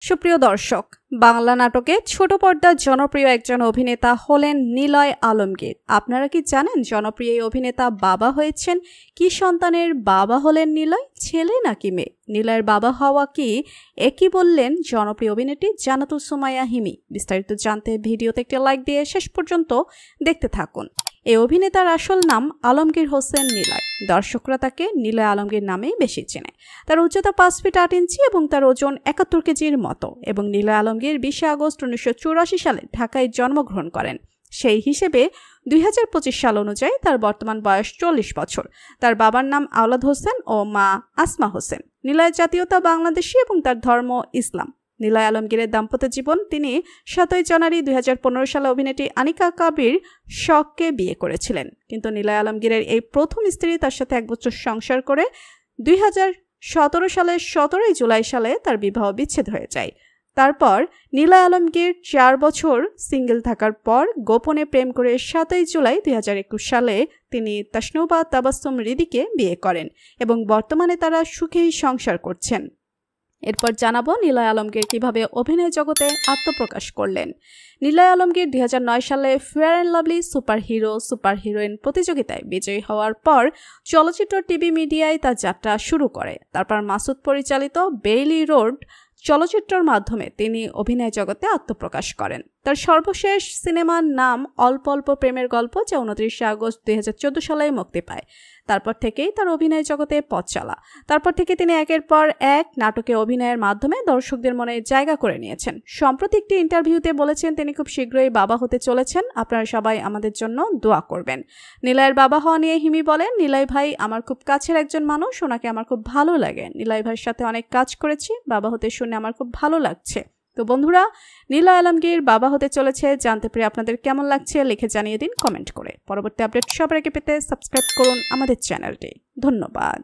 সুপ্রিয় দর্শক, বাংলা নাটকে ছোট পর্দার জনপ্রিয় একজন অভিনেতা হলেন নিলয় আলমগীর। আপনারা কি জানেন জনপ্রিয় এই অভিনেতা বাবা হয়েছেন? কি সন্তানের বাবা হলেন নিলয়? ছেলে নাকি মেয়ে? নিলয়ের বাবা হওয়া কি একই বললেন জনপ্রিয় অভিনেত্রী জান্নাতুল সুমাইয়া হিমি? বিস্তারিত জানতে ভিডিওতে একটি লাইক দিয়ে শেষ পর্যন্ত দেখতে থাকুন। এই অভিনেতার আসল নাম আলমগীর হোসেন নিলয়। দর্শকরা তাকে নিলয় আলমগীর নামেই বেশি চেনে। তার উচ্চতা 5 ফিট 8 ইঞ্চি এবং তার ওজন 71 কেজির মতো। এবং নিলয় আলমগীর 20 আগস্ট 1984 সালে ঢাকায় জন্মগ্রহণ করেন। সেই হিসেবে 2025 সাল অনুযায়ী তার বর্তমান বয়স 40 বছর। তার বাবার নাম আওলাদ হোসেন ও মা আসমা হোসেন। নিলয়ের জাতীয়তা বাংলাদেশি এবং তার ধর্ম ইসলাম। নিলয় আলমগীরের দাম্পত্য জীবন: তিনি 7 জানুয়ারি 2015 সালে অভিনেত্রী আনিকা কাবির শখকে বিয়ে করেছিলেন। কিন্তু নিলয় আলমগীরের এই প্রথম স্ত্রী তার সাথে 1 বছর সংসার করে 2017 সালের 17 জুলাই সালে তার বিবাহ বিচ্ছেদ হয়ে যায়। তারপর নিলয় আলমগীর 4 বছর সিঙ্গেল থাকার পর গোপনে প্রেম করে 7 জুলাই 2021 সালে তিনি তাসনুবা তাবাসসুম রিদিকে বিয়ে করেন এবং বর্তমানে তারা সুখেই সংসার করছেন। এরপর জানাবো নিলয় আলমগীর কিভাবে অভিনয় জগতে আত্মপ্রকাশ করলেন। নিলয় আলমগীর 2009 সালে fair and lovely super hero super heroine প্রতিযোগিতায় বিজয়ী হওয়ার পর চলচ্চিত্র টিভি মিডিয়ায় তার যাত্রা শুরু করে। তারপর মাসুদ পরিচালিত বেইলি রোড চলচ্চিত্রের মাধ্যমে তিনি অভিনয় জগতে আত্মপ্রকাশ করেন। তার সর্বশেষ সিনেমার নাম অল্প অল্প প্রেমের গল্প, যা 29 আগস্ট 2014 সালে মুক্তি পায়। তারপর থেকেই তার অভিনয় জগতে পথ চলা। তারপর থেকে তিনি একের পর এক নাটকে অভিনয়ের মাধ্যমে দর্শকদের মনে জায়গা করে নিয়েছেন। সম্প্রতি একটি ইন্টারভিউতে বলেছেন তিনি খুব শীঘ্রই বাবা হতে চলেছেন। আপনারা সবাই আমাদের জন্য দোয়া করবেন। নিলয়ের বাবা হওয়া নিয়ে হিমি বলেন, নিলয় ভাই আমার খুব কাছের একজন মানুষ, ওনাকে আমার খুব ভালো লাগে। নিলয় ভাইয়ের সাথে অনেক কাজ করেছি, বাবা হতে শুনে আমার খুব ভালো লাগছে। তো বন্ধুরা, নিলয় আলমগীর বাবা হতে চলেছে জানতে পেরে আপনাদের কেমন লাগছে লিখে জানিয়ে দিন কমেন্ট করে। পরবর্তী আপডেট সবার আগে পেতে সাবস্ক্রাইব করুন আমাদের চ্যানেলটি। ধন্যবাদ।